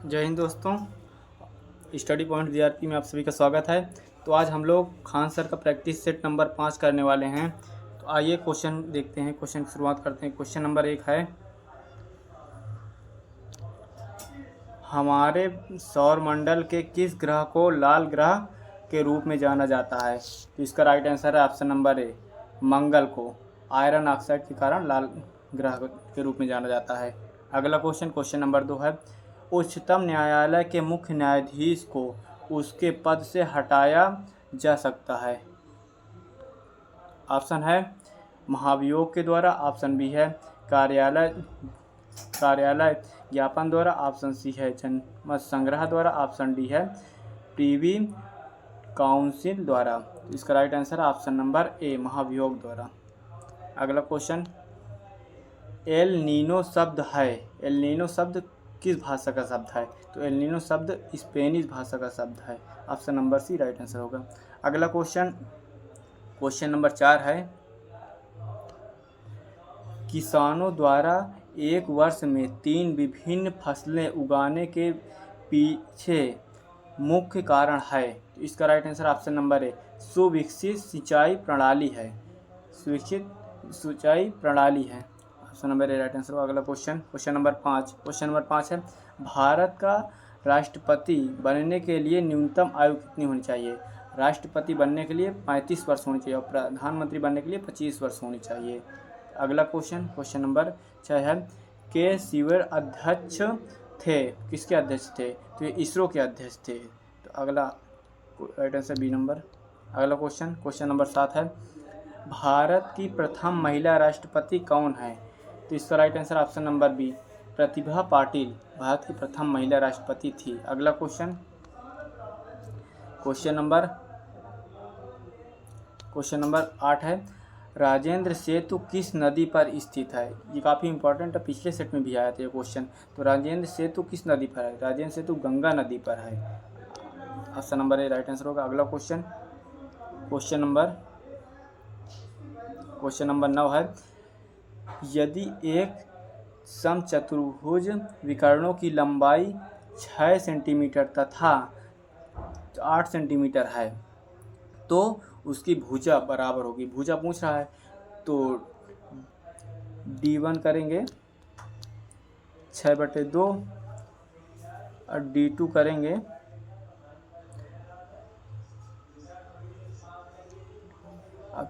जय हिंद दोस्तों। Study point GRP में आप सभी का स्वागत है। तो आज हम लोग खान सर का प्रैक्टिस सेट नंबर 5 करने वाले हैं। तो आइए क्वेश्चन देखते हैं। क्वेश्चन की शुरुआत करते हैं। क्वेश्चन नंबर 1 है, हमारे सौर मंडल के किस ग्रह को लाल ग्रह के रूप में जाना जाता है? तो इसका राइट आंसर है ऑप्शन नंबर ए, मंगल को आयरन ऑक्साइड के कारण लाल ग्रह के रूप में जाना जाता है। अगला क्वेश्चन, क्वेश्चन नंबर 2 है, उच्चतम न्यायालय के मुख्य न्यायाधीश को उसके पद से हटाया जा सकता है? ऑप्शन है महाभियोग के द्वारा, ऑप्शन बी है कार्यालय ज्ञापन द्वारा, ऑप्शन सी है जनमत संग्रह द्वारा, ऑप्शन डी है प्रीवी काउंसिल द्वारा। तो इसका राइट आंसर ऑप्शन नंबर ए, महाभियोग द्वारा। अगला क्वेश्चन, एल नीनो शब्द है, एल नीनो शब्द किस भाषा का शब्द है? तो एल नीनो शब्द स्पेनिश भाषा का शब्द है। Option number C right answer होगा। अगला क्वेश्चन, क्वेश्चन नंबर 4 है, किसानों द्वारा एक वर्ष में 3 विभिन्न फसलें उगाने के पीछे मुख्य कारण है? तो इसका right answer option number A, सुविकसित सिंचाई प्रणाली है। सुविकसित सिंचाई प्रणाली है। Option number A right answer होगा। अगला question, question number 5, question number 5 है, भारत का राष्ट्रपति बनने के लिए न्यूनतम आयु कितनी होनी चाहिए? राष्ट्रपति बनने के लिए 35 वर्ष होनी चाहिए और प्रधानमंत्री बनने के लिए 25 वर्ष होनी चाहिए। अगला क्वेश्चन, क्वेश्चन नंबर 6 है, के सिवन अध्यक्ष थे, किसके अध्यक्ष थे? तो ये इसरो के अध्यक्ष थे। तो अगला राइट आंसर बी नंबर। अगला क्वेश्चन, क्वेश्चन नंबर 7 है, भारत की प्रथम महिला राष्ट्रपति कौन है? तो इसका right answer option number B, Pratibha Patil Bharat की प्रथम महिला राष्ट्रपति थी। अगला क्वेश्चन, क्वेश्चन नंबर 8 है, राजेंद्र सेतु किस नदी पर स्थित है? ये काफ़ी इंपॉर्टेंट है, पिछले सेट में भी आया था ये क्वेश्चन। तो राजेंद्र सेतु किस नदी पर है? राजेंद्र सेतु गंगा नदी पर है। Option number A right answer होगा। अगला क्वेश्चन, क्वेश्चन नंबर 9 है, यदि एक समचतुर्भुज विकर्णों की लंबाई 6 सेंटीमीटर तथा 8 सेंटीमीटर है तो उसकी भुजा बराबर होगी। भुजा पूछ रहा है तो D1 करेंगे 6/2 और D2 करेंगे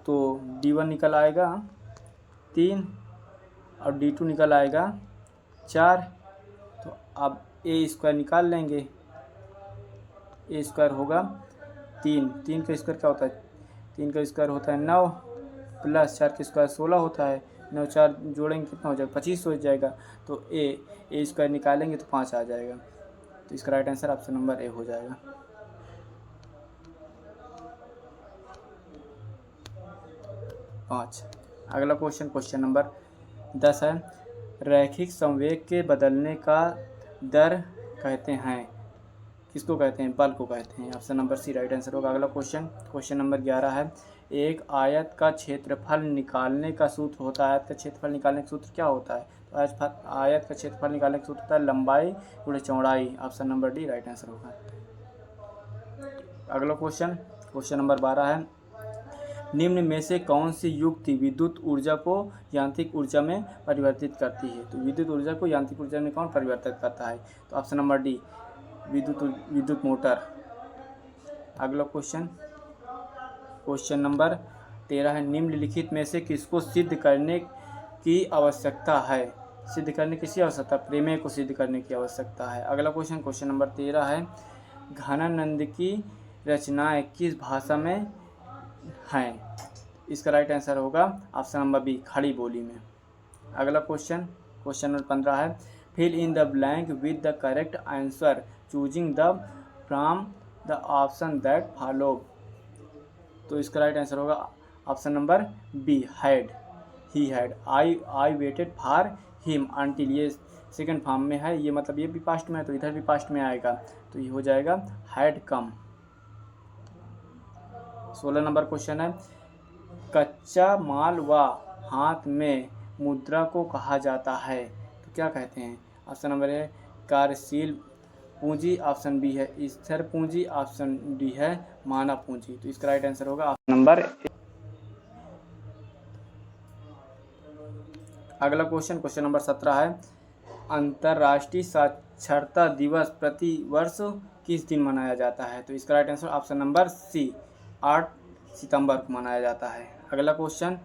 तो D1 निकल आएगा 3 और D2 निकल आएगा 4। तो अब ए स्क्वायर निकाल लेंगे। ए स्क्वायर होगा 3 का स्क्वायर क्या होता है? 3 का स्क्वायर होता है 9 प्लस 4 का स्क्वायर 16 होता है। 9 4 जोड़ेंगे कितना हो जाएगा? 25 हो जाएगा। तो ए स्क्वायर निकालेंगे तो 5 आ जाएगा। तो इसका राइट आंसर ऑप्शन नंबर ए हो जाएगा। 5। अगला क्वेश्चन, क्वेश्चन नंबर 10 है, रैखिक संवेग के बदलने का दर कहते हैं, किसको कहते हैं? बल को कहते हैं। Option number C right answer होगा। अगला क्वेश्चन, क्वेश्चन नंबर 11 है, एक आयत का क्षेत्रफल निकालने का सूत्र होता है। आयत का क्षेत्रफल निकालने का सूत्र क्या होता है? तो आयत का क्षेत्रफल निकालने का सूत्र होता है लंबाई गुणे चौड़ाई। Option number D right answer होगा। अगला क्वेश्चन, क्वेश्चन नंबर 12 है, निम्न में से कौन सी युक्ति विद्युत ऊर्जा को यांत्रिक ऊर्जा में परिवर्तित करती है? तो विद्युत ऊर्जा को यांत्रिक ऊर्जा में कौन परिवर्तित करता है? तो ऑप्शन नंबर डी, विद्युत मोटर। अगला क्वेश्चन, क्वेश्चन नंबर 13 है, निम्नलिखित में से किसको सिद्ध करने की आवश्यकता है? सिद्ध करने किसी आवश्यकता? प्रमेय को सिद्ध करने की आवश्यकता है। अगला क्वेश्चन, क्वेश्चन नंबर 13 है, घनानंद की रचनाएं किस भाषा में हैं? इसका राइट आंसर होगा option number B, Khari Boli में। अगला क्वेश्चन, क्वेश्चन नंबर 15 है, fill in the blank with the correct answer choosing the from the option that follow. तो इसका राइट आंसर होगा option number B, had, he had, I waited for him until. ये second form में है, ये मतलब ये भी पास्ट में है तो इधर भी पास्ट में आएगा, तो ये हो जाएगा हैड कम। 16 नंबर क्वेश्चन है, कच्चा माल व हाथ में मुद्रा को कहा जाता है, तो क्या कहते हैं? ऑप्शन नंबर ए, कार्यशील पूंजी, ऑप्शन बी है स्थिर पूंजी, ऑप्शन डी है मानव पूंजी। तो इसका राइट आंसर होगा ऑप्शन नंबर। अगला क्वेश्चन नंबर 17 है, अंतर्राष्ट्रीय साक्षरता दिवस प्रति वर्ष किस दिन मनाया जाता है? तो इसका right answer option number C 8 सितंबर को मनाया जाता है। अगला question,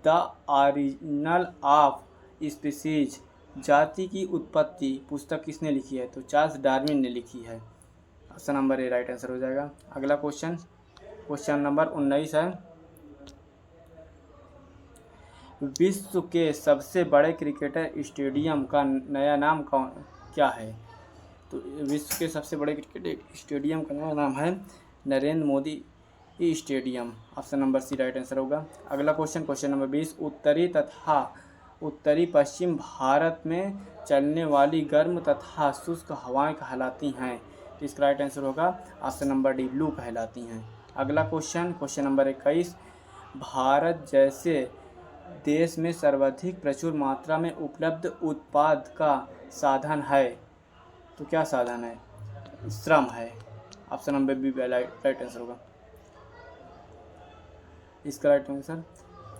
the origin of species जाति की उत्पत्ति पुस्तक किसने लिखी है? तो चार्ल्स डार्विन ने लिखी है। Option number A right answer हो जाएगा। अगला क्वेश्चन नंबर 19 है, विश्व के सबसे बड़े क्रिकेट स्टेडियम का नया नाम क्या है? तो विश्व के सबसे बड़े क्रिकेट स्टेडियम का नया नाम है Narendra Modi stadium. Option number C right answer होगा। अगला क्वेश्चन नंबर 20, उत्तरी तथा उत्तरी पश्चिम भारत में चलने वाली गर्म तथा शुष्क हवाएं कहलाती हैं। तो इसका राइट आंसर होगा ऑप्शन नंबर डी लू कहलाती हैं। अगला क्वेश्चन नंबर 21, भारत जैसे देश में सर्वाधिक प्रचुर मात्रा में उपलब्ध उत्पाद का साधन है। तो क्या साधन है? श्रम है। Option number B right answer होगा इसका राइट आंसर।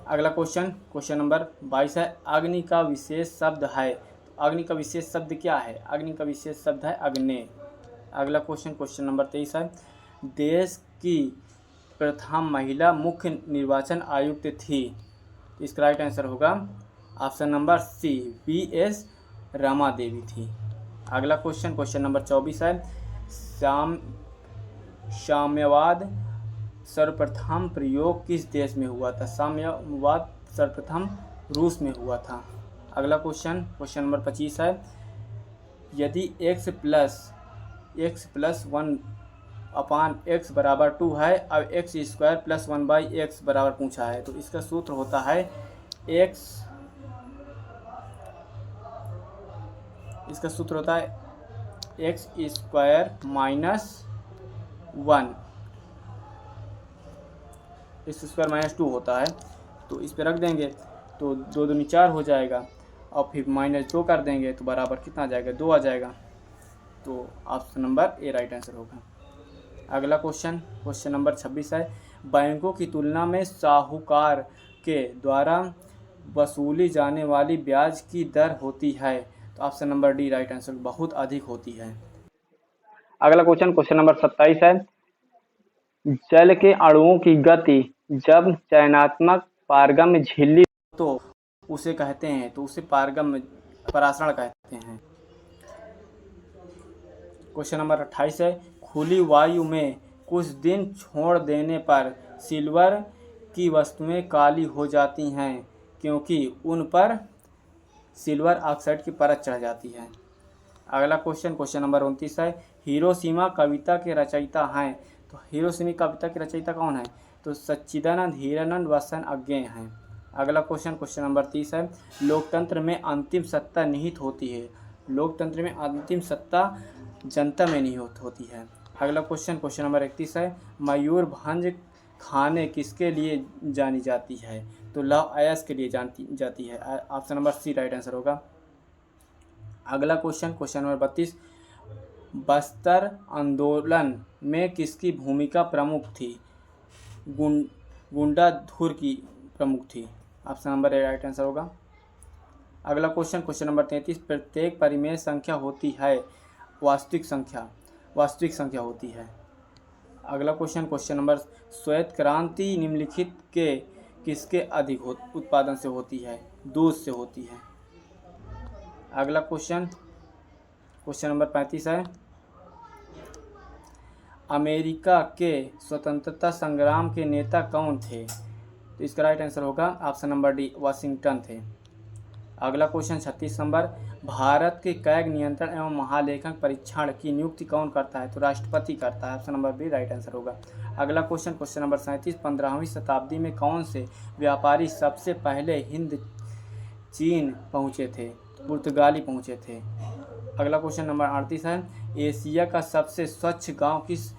अगला क्वेश्चन नंबर 22 है, अग्नि का विशेष शब्द है। तो अग्नि का विशेष शब्द क्या है? अग्नि का विशेष शब्द है अग्नि। अगला क्वेश्चन नंबर 23 है, देश की प्रथम महिला मुख्य निर्वाचन आयुक्त थी। तो इसका राइट आंसर होगा option number C V S. Rama Devi थी। अगला क्वेश्चन नंबर 24 है, साम्यवाद सर्वप्रथम प्रयोग किस देश में हुआ था? साम्यवाद सर्वप्रथम रूस में हुआ था। अगला क्वेश्चन नंबर 25 है, यदि x प्लस 1 अपान x बराबर 2 है, अब x स्क्वायर प्लस 1/x बराबर पूछा है। तो इसका सूत्र होता है इसका सूत्र होता है x square minus 1, x square minus 2 होता है। तो इस पे रख देंगे तो 2 दूनी 4 हो जाएगा, और फिर -2 कर देंगे तो बराबर कितना आ जाएगा? 2 आ जाएगा। तो option number A right answer होगा। अगला क्वेश्चन नंबर 26 है, बैंकों की तुलना में साहूकार के द्वारा वसूली जाने वाली ब्याज की दर होती है। तो option number D right answer बहुत अधिक होती है। अगला क्वेश्चन नंबर 27 है, जल के अणुओं की गति जब चयनात्मक पारगम्य झिल्ली तो उसे कहते हैं, तो उसे पारगम्य परासरण कहते हैं। क्वेश्चन नंबर 28 है, खुली वायु में कुछ दिन छोड़ देने पर सिल्वर की वस्तुएं काली हो जाती हैं क्योंकि उन पर सिल्वर ऑक्साइड की परत चढ़ जाती है। अगला क्वेश्चन नंबर 29 है, हिरोशिमा कविता के रचयिता हैं। तो हिरोशिमा कविता के रचयिता कौन है? तो सच्चिदानंद हीरानंद वसन अज्ञेय हैं। अगला क्वेश्चन नंबर 30 है, लोकतंत्र में अंतिम सत्ता निहित होती है। लोकतंत्र में अंतिम सत्ता जनता में निहित होती है। अगला क्वेश्चन नंबर 31 है, मयूरभंज खाने किसके लिए जानी जाती है? तो लव अयस के लिए जाती है। Option number C right answer होगा। अगला क्वेश्चन नंबर 32, बस्तर आंदोलन में किसकी भूमिका प्रमुख थी? गुंडाधुर की प्रमुख थी। Option number A right answer होगा। अगला क्वेश्चन नंबर 33, प्रत्येक परिमेय संख्या होती है वास्तविक संख्या होती है। अगला क्वेश्चन नंबर, श्वेत क्रांति निम्नलिखित के किसके अधिक उत्पादन से होती है? दूध से होती है। अगला क्वेश्चन नंबर 35 है, अमेरिका के स्वतंत्रता संग्राम के नेता कौन थे? तो इसका राइट आंसर होगा ऑप्शन नंबर डी वाशिंगटन थे। अगला क्वेश्चन 36 नंबर, भारत के कैग नियंत्रण एवं महालेखन परीक्षण की नियुक्ति कौन करता है? तो राष्ट्रपति करता है। Option number B right answer होगा। अगला क्वेश्चन नंबर 37, 15वीं शताब्दी में कौन से व्यापारी सबसे पहले हिंद चीन पहुँचे थे? पुर्तगाली पहुँचे थे। अगला क्वेश्चन नंबर 38 है, एशिया का सबसे स्वच्छ गांव किस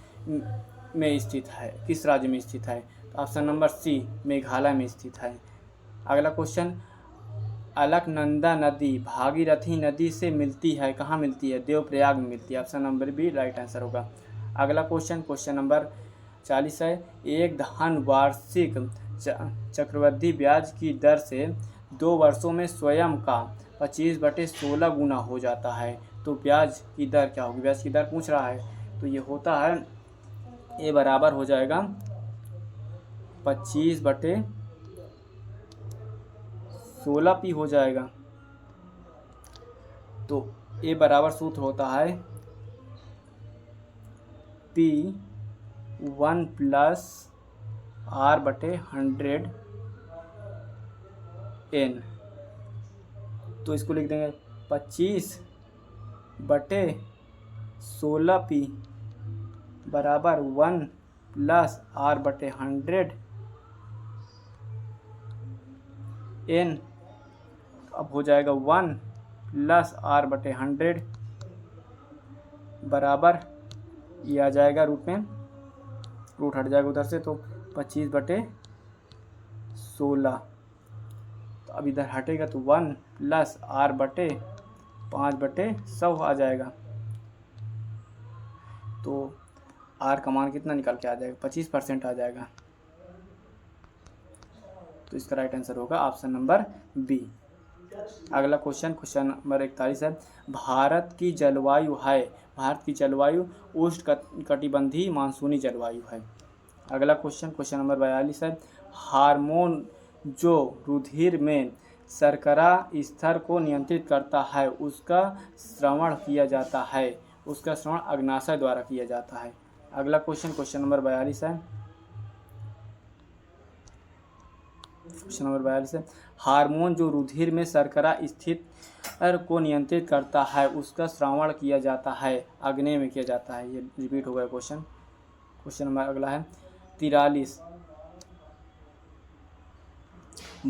राज्य में स्थित है? ऑप्शन नंबर सी मेघालय में स्थित है। अगला क्वेश्चन अलकनंदा नदी भागीरथी नदी से मिलती है, कहाँ मिलती है? देवप्रयाग में मिलती है। Option number B right answer होगा। अगला क्वेश्चन नंबर 40 है। एक धन वार्षिक चक्रवृद्धि ब्याज की दर से 2 वर्षों में स्वयं का 25/16 गुना हो जाता है, तो ब्याज की दर क्या होगी? ब्याज की दर पूछ रहा है, तो ये होता है ए बराबर हो जाएगा 25/16 पी हो जाएगा। तो ए बराबर सूत्र होता है P1 + R/100 N। तो इसको लिख देंगे 25/16 पी बराबर 1 + R/100 N। अब हो जाएगा 1 + R/100 बराबर, ये आ जाएगा रूट में, रूट हट जाएगा उधर से, तो 25/16। तो अब इधर हटेगा तो 1 + R/5/100 आ जाएगा। तो R का मान कितना निकल के आ जाएगा? 25% आ जाएगा। तो इसका राइट आंसर होगा ऑप्शन नंबर बी। अगला क्वेश्चन नंबर 41 है। भारत की जलवायु उष्णकटिबंधीय मानसूनी जलवायु है। अगला क्वेश्चन नंबर 42 है। हार्मोन जो रुधिर में शर्करा स्तर को नियंत्रित करता है उसका श्रवण अग्नाशय द्वारा किया जाता है। अगला क्वेश्चन नंबर 42 है। क्वेश्चन नंबर 42 है। हार्मोन जो रुधिर में शर्करा स्तर को नियंत्रित करता है उसका श्रवण किया जाता है, आग्नेय में किया जाता है। ये रिपीट हो गया क्वेश्चन नंबर अगला है 43।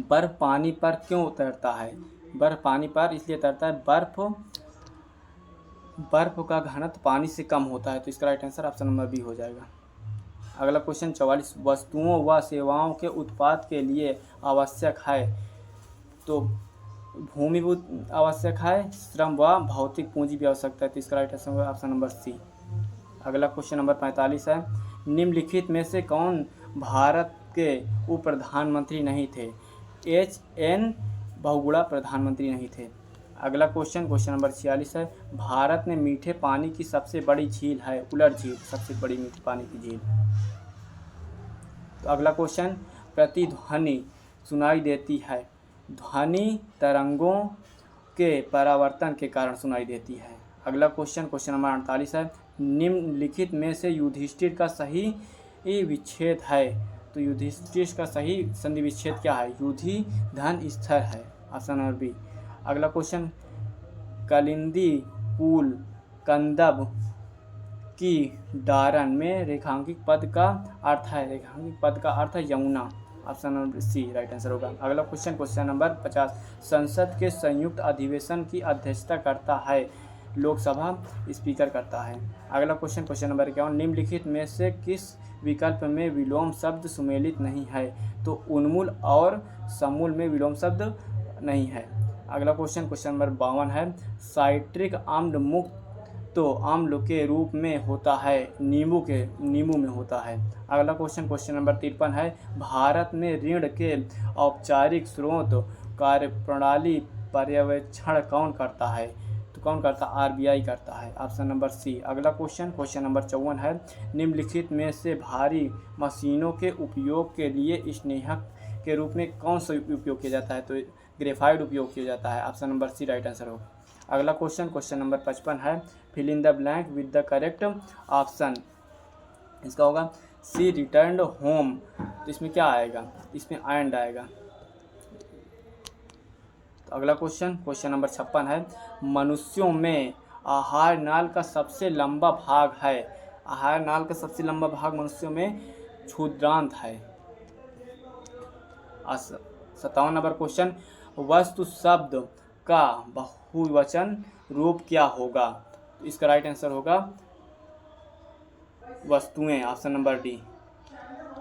बर्फ पानी पर क्यों उतरता है? बर्फ पानी पर इसलिए उतरता है, बर्फ का घनत्व पानी से कम होता है। तो इसका right answer option number B हो जाएगा। अगला क्वेश्चन 44। वस्तुओं व सेवाओं के उत्पाद के लिए आवश्यक है, तो भूमि भी आवश्यक है, श्रम व भौतिक पूंजी भी आवश्यकता है। तो इसका राइट आंसर होगा ऑप्शन नंबर सी। अगला क्वेश्चन नंबर 45 है। निम्नलिखित में से कौन भारत के उप प्रधानमंत्री नहीं थे? HN बहुगुणा प्रधानमंत्री नहीं थे। अगला क्वेश्चन नंबर 46 है। भारत में मीठे पानी की सबसे बड़ी झील है उलर झील, सबसे बड़ी मीठे पानी की झील। तो अगला क्वेश्चन, प्रतिध्वनि सुनाई देती है, ध्वनि तरंगों के परावर्तन के कारण सुनाई देती है। अगला क्वेश्चन नंबर 48 है। निम्नलिखित में से युधिष्ठिर का सही विच्छेद है, तो युधिष्ठिर का सही संधि विच्छेद क्या है? युधि धन स्थिर है, ऑप्शन नंबर बी। अगला क्वेश्चन, कलिंदी पुल कंदब की डारन में रेखांकित पद का अर्थ है, रेखांकित पद का अर्थ है Yamuna, option number C right answer होगा। अगला क्वेश्चन नंबर 50। संसद के संयुक्त अधिवेशन की अध्यक्षता करता है लोकसभा स्पीकर करता है। अगला क्वेश्चन नंबर 51। निम्नलिखित में से किस विकल्प में विलोम शब्द सुमेलित नहीं है? तो उन्मूल और समूल में विलोम शब्द नहीं है। अगला क्वेश्चन नंबर 52 है। साइट्रिक अम्ल मुक्त तो अम्ल के रूप में होता है, नींबू में होता है। अगला क्वेश्चन नंबर 53 है। भारत में ऋण के औपचारिक स्रोत कार्यप्रणाली पर्यवेक्षण कौन करता है? तो कौन करता? RBI करता है, ऑप्शन नंबर सी। अगला क्वेश्चन नंबर 54 है। निम्नलिखित में से भारी मशीनों के उपयोग के लिए स्नेहक के रूप में कौन सा उपयोग किया जाता है? तो ग्रेफाइट उपयोग किया जाता है, option number C right answer होगा। अगला क्वेश्चन नंबर 55 है। Fill in the blank with the correct option. इसका होगा सी रिटर्न्ड होम। तो इसमें क्या आएगा? इसमें एंड आएगा। तो अगला क्वेश्चन नंबर 56 है। मनुष्यों में आहार नाल का सबसे लंबा भाग है, आहार नाल का सबसे लंबा भाग मनुष्यों में क्षुद्रांत है। 57 नंबर क्वेश्चन, वस्तु शब्द का बहुवचन रूप क्या होगा? तो इसका राइट आंसर होगा वस्तुएं, ऑप्शन नंबर डी।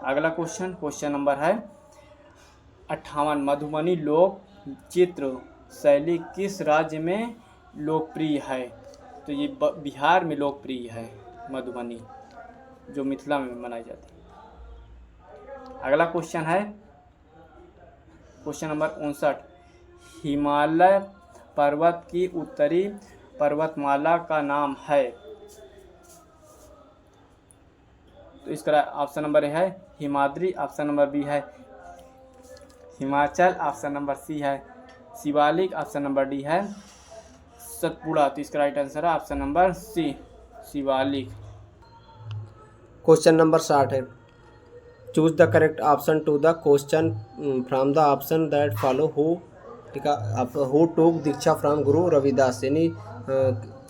अगला क्वेश्चन नंबर है 58। मधुबनी लोक चित्र शैली किस राज्य में लोकप्रिय है? तो ये बिहार में लोकप्रिय है, मधुबनी, जो मिथिला में मनाई जाती है। अगला क्वेश्चन है क्वेश्चन नंबर 59। हिमालय पर्वत की उत्तरी पर्वतमाला का नाम है? तो इसका ऑप्शन नंबर ए है हिमाद्री, ऑप्शन नंबर बी है हिमाचल, ऑप्शन नंबर सी है शिवालिक, ऑप्शन नंबर डी है सतपुड़ा। तो इसका राइट आंसर है option number C, Shivalik. Question number 60 है, choose the correct option to the question from the option that follow. Who took दीक्षा from Guru Ravidas, यानी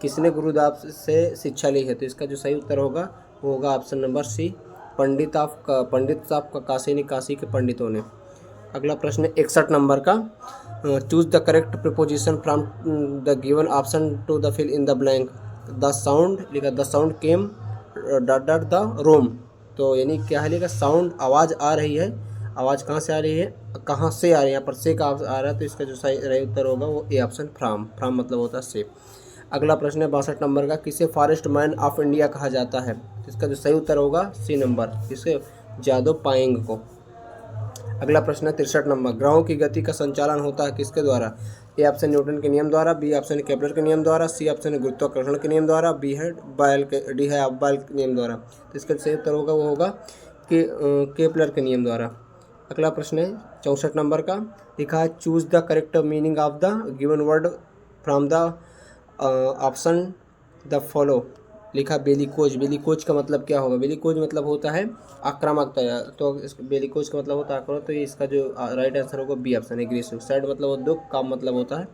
किसने गुरुदास से शिक्षा ली है? तो इसका जो सही उत्तर होगा वो होगा option number C, pandit of Kashi, यानी काशी के पंडितों ने। अगला प्रश्न है 61 नंबर का, choose the correct preposition from the given option to the fill in the blank. The sound came the room. तो यानी क्या है, लिखा साउंड आवाज़ आ रही है, आवाज़ कहाँ से आ रही है, कहाँ से आ रही है, यहाँ पर से का आ रहा है। तो इसका जो सही उत्तर होगा वो ए ऑप्शन, फ्राम मतलब होता है से। अगला प्रश्न है 62 नंबर का, किसे फॉरेस्ट मैन ऑफ इंडिया कहा जाता है? इसका जो सही उत्तर होगा सी नंबर, किसे, जादव पायेंग को। अगला प्रश्न है 63 नंबर, ग्रहों की गति का संचालन होता है किसके द्वारा? ए ऑप्शन न्यूटन के नियम द्वारा, बी ऑप्शन केपलर के नियम द्वारा, सी ऑप्शन है गुरुत्वाकर्षण के नियम द्वारा, डी है बायल के नियम द्वारा। तो इसका सही उत्तर होगा वो होगा कि केपलर के नियम द्वारा। अगला प्रश्न है 64 नंबर का, लिखा है choose the correct meaning of the given word from the option the follow. लिखा बेलीकोज का मतलब क्या होगा? बेलीकोज मतलब होता है आक्रामकता, तो बेलीकोज का मतलब होता है आक्रामक। तो ये इसका जो राइट आंसर होगा बी ऑप्शन, एग्रेसिव। सैड मतलब होता है दुख, काम मतलब होता है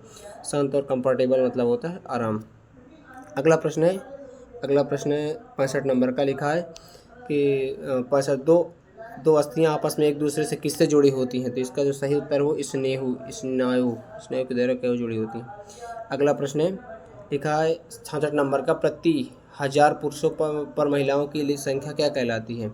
शांत, और कंफर्टेबल मतलब होता है आराम। अगला प्रश्न है 65 नंबर का, लिखा है कि 65 दो अस्थियाँ आपस में एक दूसरे से किससे जुड़ी होती हैं? तो इसका जो सही उत्तर हो स्नेहु के द्वारा क्या जुड़ी होती हैं। अगला प्रश्न है, लिखा है 66 नंबर का, प्रति 1000 पुरुषों पर महिलाओं की संख्या क्या कहलाती है?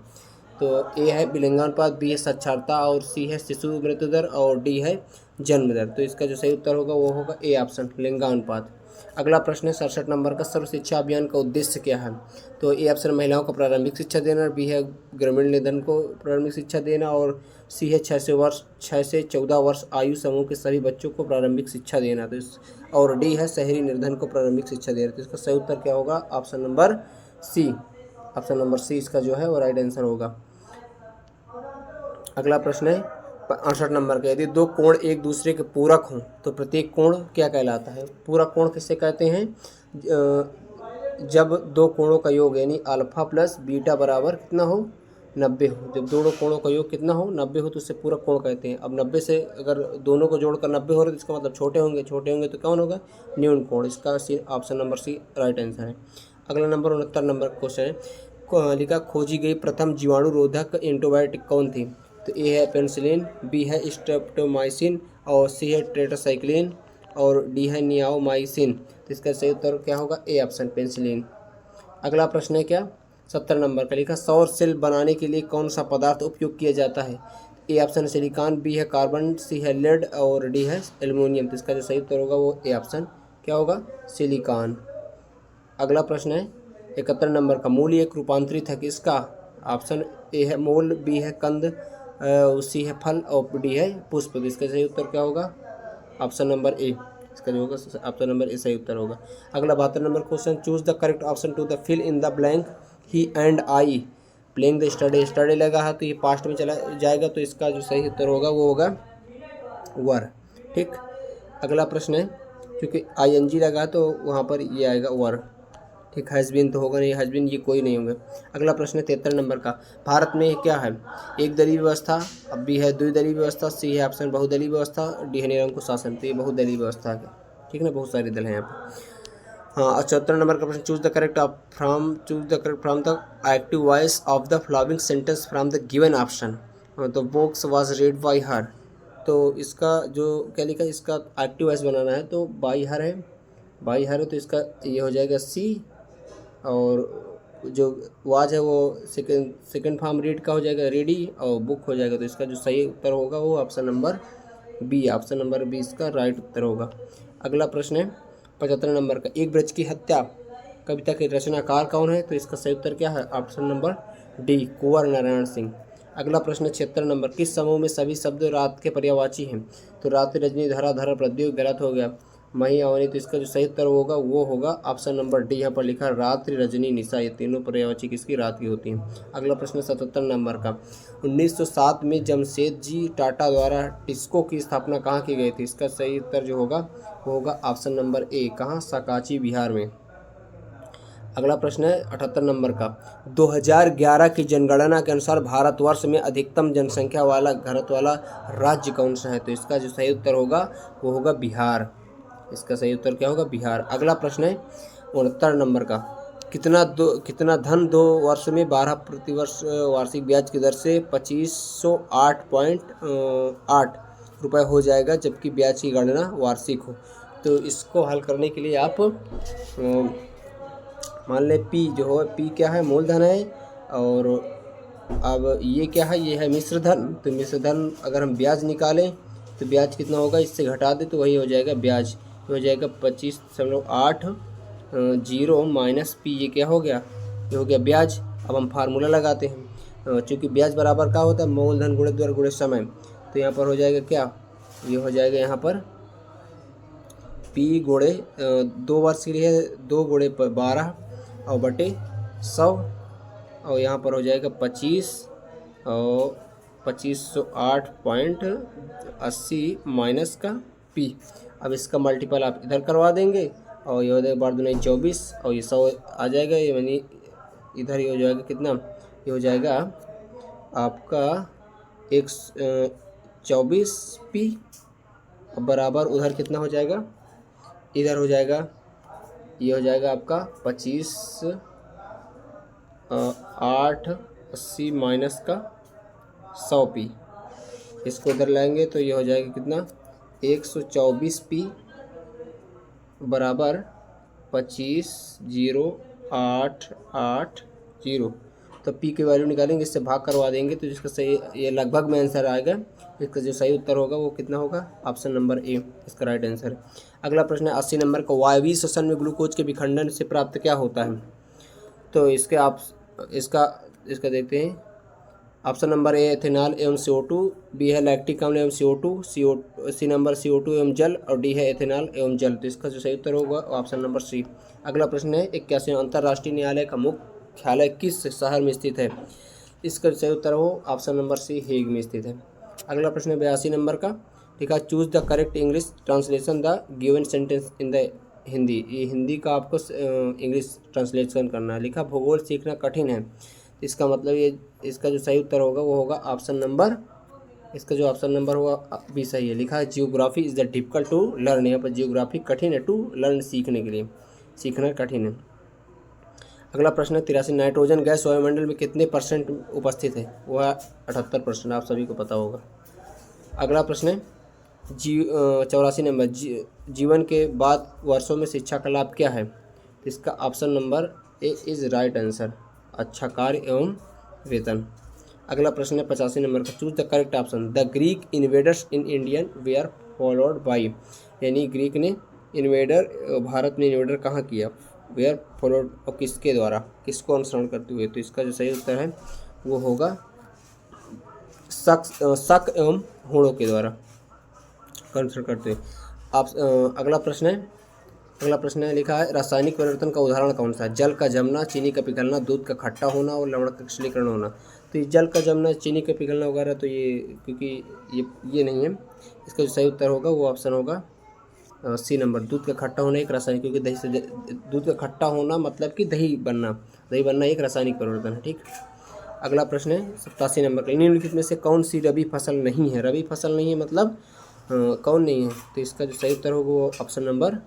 तो ए है लिंगानुपात, बी है साक्षरता, और सी है शिशु मृत्यु दर, और डी है जन्म दर। तो इसका जो सही उत्तर होगा वो होगा ए ऑप्शन, लिंगानुपात। अगला प्रश्न है 67 नंबर का, सर्व शिक्षा अभियान का उद्देश्य क्या है? तो ए ऑप्शन महिलाओं को प्रारंभिक शिक्षा देना, बी है ग्रामीण निधन को प्रारंभिक शिक्षा देना, और सी है 6 से 14 वर्ष आयु समूह के सभी बच्चों को प्रारंभिक शिक्षा देना। तो और डी है शहरी निर्धन को प्रारंभिक शिक्षा देना। तो इसका सही उत्तर क्या होगा? ऑप्शन नंबर सी, इसका जो है वो राइट आंसर होगा। अगला प्रश्न है 68 नंबर का, यदि दो कोण एक दूसरे के पूरक हों तो प्रत्येक कोण क्या कहलाता है? पूरक कोण किसे कहते हैं? जब दो कोणों का योग यानी अल्फा प्लस बीटा बराबर कितना हो? 90 हो। जब दोनों कोणों का योग कितना हो? 90 हो, तो उससे पूरक कोण कहते हैं। अब 90 से अगर दोनों को जोड़कर 90 हो रहे तो इसका मतलब छोटे होंगे तो कौन होगा? न्यून कोण। इसका option number C right answer है। अगला नंबर 69 नंबर क्वेश्चन है, लिखा खोजी गई प्रथम जीवाणुरोधक एंटीबायोटिक कौन थी? तो ए है पेनिसिलिन, बी है स्ट्रेप्टोमाइसिन, और सी है टेट्रासाइक्लिन, और डी है नियाओमाइसिन। तो इसका सही उत्तर क्या होगा? A option, penicillin. अगला प्रश्न है क्या 70 नंबर का, लिखा सौर सेल बनाने के लिए कौन सा पदार्थ उपयोग किया जाता है? ए ऑप्शन सिलिकॉन, बी है कार्बन, सी है लेड, और डी है एल्युमिनियम। तो इसका जो सही उत्तर होगा वो ए ऑप्शन क्या होगा? सिलिकॉन। अगला प्रश्न है 71 नंबर का, मूल एक रूपांतरित है किसका? ऑप्शन ए है मूल, बी है कंद, सी है फल, और डी है पुष्प। तो इसका सही उत्तर क्या होगा? ऑप्शन नंबर ए, इसका जो होगा ऑप्शन नंबर ए सही उत्तर होगा। अगला 72 number question, choose the correct option to the fill in the blank. He and I playing the study लगा है तो ये पास्ट में चला जाएगा, तो इसका जो सही उत्तर होगा वो होगा वर। ठीक। अगला प्रश्न है, क्योंकि ING लगा तो वहाँ पर ये आएगा वर। ठीक, हैज़बीन तो होगा नहीं, हैज़बीन ये कोई नहीं होंगे। अगला प्रश्न है 73 नंबर का, भारत में क्या है? एक दलीय व्यवस्था, अब बी है द्विदलीय व्यवस्था, सी है ऑप्शन बहुदलीय व्यवस्था, डी है निरंकुश शासन। तो ये बहुदलीय व्यवस्था है। ठीक ना, बहुत सारे दल हैं यहाँ पर। हाँ, 74 नंबर का प्रश्न, choose the correct from the active voice of the following sentence from the given option. तो books was read by her. तो इसका जो क्या लिखा है, इसका एक्टिव वॉइस बनाना है तो बाई हर है, तो इसका ये हो जाएगा सी, और जो वाज है वो सेकंड फॉर्म रीड का हो जाएगा रेडी, और बुक हो जाएगा। तो इसका जो सही उत्तर होगा वो option number B, option number B इसका राइट उत्तर होगा। अगला प्रश्न है 75 नंबर का, एक ब्रज की हत्या कविता के रचनाकार कौन है? तो इसका सही उत्तर क्या है? ऑप्शन नंबर डी, कुंवर नारायण सिंह। अगला प्रश्न 76 नंबर, किस समूह में सभी शब्द रात के पर्यायवाची हैं? तो रात्रि, रजनी, धरा, धरा, प्रद्योत, गलत हो गया, मही, अवनी। तो इसका जो सही उत्तर होगा वो होगा ऑप्शन नंबर डी, यहाँ पर लिखा है रात्रि, रजनी, निशा, ये तीनों पर्यायवाची किसकी? रात की होती हैं। अगला प्रश्न 77 नंबर का, 1907 में जमशेदजी टाटा द्वारा टिस्को की स्थापना कहाँ की गई थी? इसका सही उत्तर जो होगा वो होगा ऑप्शन नंबर ए, कहाँ? साकाची, बिहार में। अगला प्रश्न है 78 नंबर का, 2011 की जनगणना के अनुसार भारतवर्ष में अधिकतम जनसंख्या वाला घनत्व वाला राज्य कौन सा है? तो इसका जो सही उत्तर होगा वो होगा बिहार। इसका सही उत्तर क्या होगा? बिहार। अगला प्रश्न है 69 नंबर का, कितना धन 2 वर्ष में 12 प्रतिवर्ष वार्षिक ब्याज की दर से 2508.8 रुपये हो जाएगा, जबकि ब्याज की गणना वार्षिक हो? तो इसको हल करने के लिए आप मान लें पी जो है, पी क्या है? मूलधन है, और अब ये क्या है? ये है मिश्र धन। तो मिश्र धन अगर हम ब्याज निकालें तो ब्याज कितना होगा? इससे घटा दें तो वही हो जाएगा ब्याज, हो जाएगा 25.80 माइनस पी, ये क्या हो गया? ये हो गया ब्याज। अब हम फार्मूला लगाते हैं, चूँकि ब्याज बराबर क्या होता है? मूलधन गुणे दर गुणे समय। तो यहाँ पर हो जाएगा क्या? ये हो जाएगा यहाँ पर पी गुणे 2 वर्ष के लिए 2 गुणे 12 और बटे 100, और यहाँ पर हो जाएगा 25 और 2508.80 माइनस का पी। अब इसका मल्टीपल आप इधर करवा देंगे, और ये हो जाएगा 12×24, और ये 100 आ जाएगा, ये यानी इधर ये हो जाएगा कितना? ये हो जाएगा आपका 124 पी बराबर उधर कितना हो जाएगा? इधर हो जाएगा, ये हो जाएगा आपका 25/880 माइनस का 100 पी। इसको इधर लाएंगे तो ये हो जाएगा कितना? 124 पी बराबर 250880। तो पी की वैल्यू निकालेंगे, इससे भाग करवा देंगे, तो जिसका सही, ये लगभग में आंसर आएगा। इसका जो सही उत्तर होगा वो कितना होगा? ऑप्शन नंबर ए इसका राइट आंसर है। अगला प्रश्न है 80 नंबर का, वायवीय श्वसन में ग्लूकोज के विखंडन से प्राप्त क्या होता है? तो इसके आप इसका देखते हैं। ऑप्शन नंबर ए एथेनॉल एवं CO2, बी है लैक्टिक अम्ल एवं CO2, सी नंबर CO2 एवं जल, और डी है एथेनॉल एवं जल। तो इसका जो सही उत्तर होगा ऑप्शन नंबर सी। अगला प्रश्न है 81, अंतर्राष्ट्रीय न्यायालय का मुख्यालय किस शहर में स्थित है? इसका सही उत्तर हो ऑप्शन नंबर सी, हेग में स्थित है। अगला प्रश्न है 82 नंबर का, ठीक है, choose the correct English translation the given sentence in the Hindi. ये हिंदी का आपको इंग्लिश ट्रांसलेशन करना है। लिखा भूगोल सीखना कठिन है, इसका मतलब ये, इसका जो सही उत्तर होगा वो होगा ऑप्शन नंबर, इसका जो ऑप्शन नंबर होगा भी सही है। लिखा है geography is the difficult to learn, यहाँ पर जियोग्राफी कठिन है, टू लर्न सीखने के लिए, सीखना कठिन है। अगला प्रश्न है 83, नाइट्रोजन गैस वायुमंडल में कितने % उपस्थित है? वह 78%, आप सभी को पता होगा। अगला प्रश्न है 84 नंबर, जीवन के बाद वर्षों में शिक्षा का लाभ क्या है? तो इसका option number A is right answer, अच्छा कार्य एवं वेतन। अगला प्रश्न है 85 नंबर का, choose the correct option, the Greek invaders in Indian wear followed by, यानी ग्रीक ने इन्वेडर, भारत में इन्वेडर कहाँ किया? वेयर फॉलोड, और किसके द्वारा, किसको अनुसरण करते हुए? तो इसका जो सही उत्तर है वो होगा शक एवं हूणों के द्वारा अनुसरण करते हुए। आप अगला प्रश्न है लिखा है रासायनिक परिवर्तन का उदाहरण कौन सा है? जल का जमना, चीनी का पिघलना, दूध का खट्टा होना और लवण का क्रिस्टलीकरण होना। तो ये जल का जमना, चीनी का पिघलना वगैरह, तो ये क्योंकि ये नहीं है, इसका जो सही उत्तर होगा वो ऑप्शन होगा सी नंबर, दूध का खट्टा होना एक रासायनिक, क्योंकि दही से दूध का खट्टा होना मतलब कि दही बनना एक रासायनिक परिवर्तन है। ठीक। अगला प्रश्न है 87 नंबर का, निम्नलिखित में से कौन सी रबी फसल नहीं है? रबी फसल नहीं है मतलब कौन नहीं है? तो इसका जो सही उत्तर होगा वो ऑप्शन नंबर,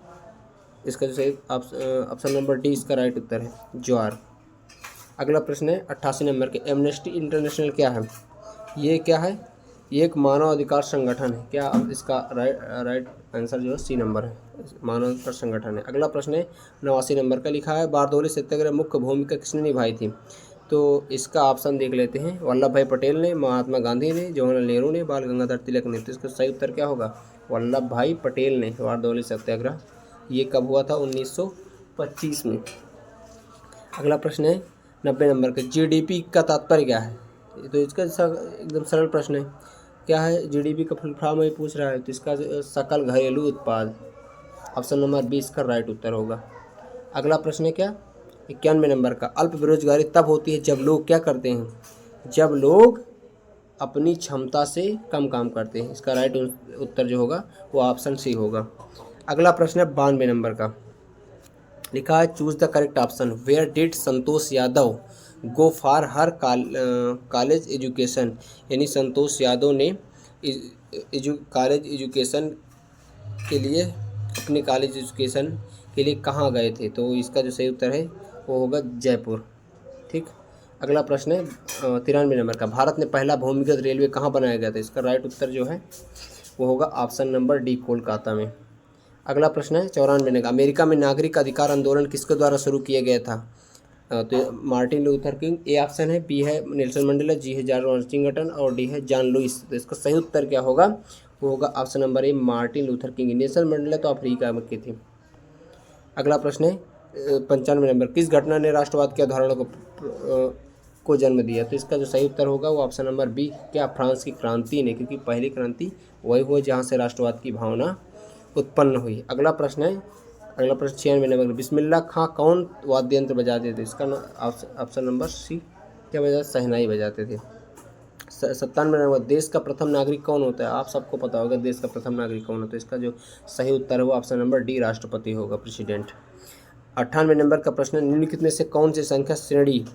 इसका जो सही ऑप्शन नंबर डी इसका राइट उत्तर है, ज्वार। अगला प्रश्न है 88 नंबर के, एमनेस्टी इंटरनेशनल क्या है? ये क्या है? ये एक मानवाधिकार संगठन है। क्या? इसका राइट आंसर जो है सी नंबर है, मानवाधिकार संगठन है। अगला प्रश्न है 89 नंबर का, लिखा है बारदोली सत्याग्रह मुख्य भूमिका किसने निभाई थी? तो इसका ऑप्शन देख लेते हैं। वल्लभ भाई पटेल ने, महात्मा गांधी ने, जवाहरलाल नेहरू ने, बाल गंगाधर तिलक ने। तो इसका सही उत्तर क्या होगा? वल्लभ भाई पटेल ने। बारडोली सत्याग्रह ये कब हुआ था? 1925 में। अगला प्रश्न है 90 नंबर का, जीडीपी का तात्पर्य क्या है? तो इसका एकदम सरल प्रश्न है। क्या है जीडीपी का फुल फॉर्म? में पूछ रहा है, तो इसका सकल घरेलू उत्पाद। ऑप्शन नंबर 20 का राइट उत्तर होगा। अगला प्रश्न है क्या 91 नंबर का, अल्प बेरोजगारी तब होती है जब लोग क्या करते हैं? जब लोग अपनी क्षमता से कम काम करते हैं। इसका राइट उत्तर जो होगा वो ऑप्शन सी होगा। अगला प्रश्न है 92 नंबर का, लिखा है choose the correct option. Where did Santosh Yadav go for her college education? यानी संतोष यादव ने कॉलेज एजुकेशन के लिए, अपनी कॉलेज एजुकेशन के लिए कहाँ गए थे? तो इसका जो सही उत्तर है वो होगा जयपुर। ठीक। अगला प्रश्न है 93 नंबर का, भारत में पहला भूमिगत रेलवे कहाँ बनाया गया था? इसका राइट उत्तर जो है वो होगा ऑप्शन नंबर डी, कोलकाता में। अगला प्रश्न है 94 नंबर का, अमेरिका में नागरिक अधिकार आंदोलन किसके द्वारा शुरू किया गया था? तो Martin Luther king A option है, बी है नेल्सन मंडेला, जी है जॉर्ज वाशिंगटन और डी है जॉन लुइस। तो इसका सही उत्तर क्या होगा? वो होगा ऑप्शन नंबर ए, Martin Luther king. Nelson Mandela तो अफ्रीका के थे। अगला प्रश्न है 95 नंबर, किस घटना ने राष्ट्रवाद की अवधारणा को जन्म दिया? तो इसका जो सही उत्तर होगा वो ऑप्शन नंबर बी, क्या फ्रांस की क्रांति ने, क्योंकि पहली क्रांति वही हुई जहाँ से राष्ट्रवाद की भावना उत्पन्न हुई। अगला प्रश्न 96 नंबर, बिस्मिल्लाह खां कौन वाद्य यंत्र बजाते थे? इसका ऑप्शन नंबर सी, क्या बजाते? शहनाई बजाते थे। 97 नंबर, देश का प्रथम नागरिक कौन होता है? आप सबको पता होगा देश का प्रथम नागरिक कौन होता है। इसका जो सही उत्तर है वो ऑप्शन नंबर डी, राष्ट्रपति होगा, प्रेसिडेंट। 98 नंबर का प्रश्न, निम्नलिखित में से कौन सी संख्या श्रेणी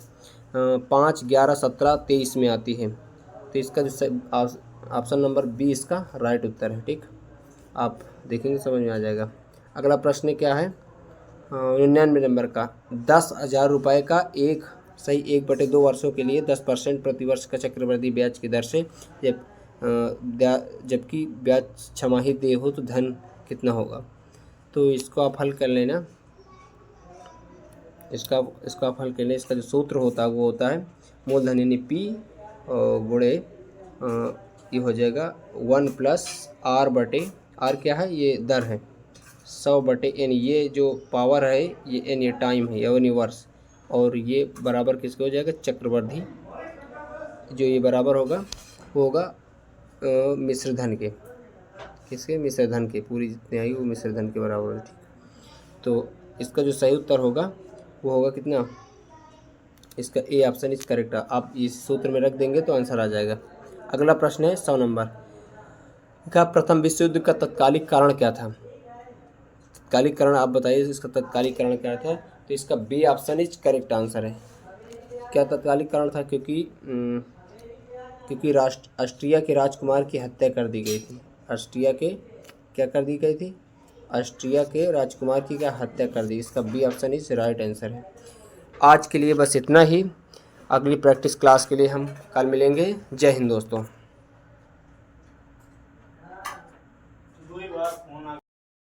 5, 11, 17, 23 में आती है? तो इसका जो ऑप्शन नंबर बी इसका राइट उत्तर है। ठीक, आप देखेंगे समझ में आ जाएगा। अगला प्रश्न क्या है 99 नंबर का, 10,000 रुपये का एक सही 1/2 वर्षों के लिए 10% प्रतिवर्ष का चक्रवृद्धि ब्याज की दर से जबकि ब्याज छमाही देय हो तो धन कितना होगा? तो इसको आप हल कर लेना। इसका आप हल कर लें। इसका जो सूत्र होता है वो होता है मूलधन यानी पी गुणे ये हो जाएगा 1 + r/r क्या है? ये दर है 100/n। ये जो पावर है ये n, ये टाइम है, यानी वर्ष, और ये बराबर किसके हो जाएगा? चक्रवृद्धि। जो ये बराबर होगा वो होगा मिश्र धन के। किसके? मिश्र धन के। पूरी जितनी आई वो मिश्र धन के बराबर है। ठीक, तो इसका जो सही उत्तर होगा वो होगा कितना? इसका ए ऑप्शन इज करेक्ट। आप इस सूत्र में रख देंगे तो आंसर आ जाएगा। अगला प्रश्न है 100 नंबर का, प्रथम विश्व युद्ध का तत्कालिक कारण क्या था? तत्कालिक कारण आप बताइए, इसका तत्कालिक कारण क्या था? तो इसका B option is correct answer है। क्या तत्कालिक कारण था? क्योंकि ऑस्ट्रिया के राजकुमार की हत्या कर दी गई थी। ऑस्ट्रिया के क्या कर दी गई थी? ऑस्ट्रिया के राजकुमार की क्या हत्या कर दी? इसका B option is right answer है। आज के लिए बस इतना ही। अगली प्रैक्टिस क्लास के लिए हम कल मिलेंगे। जय हिंद दोस्तों।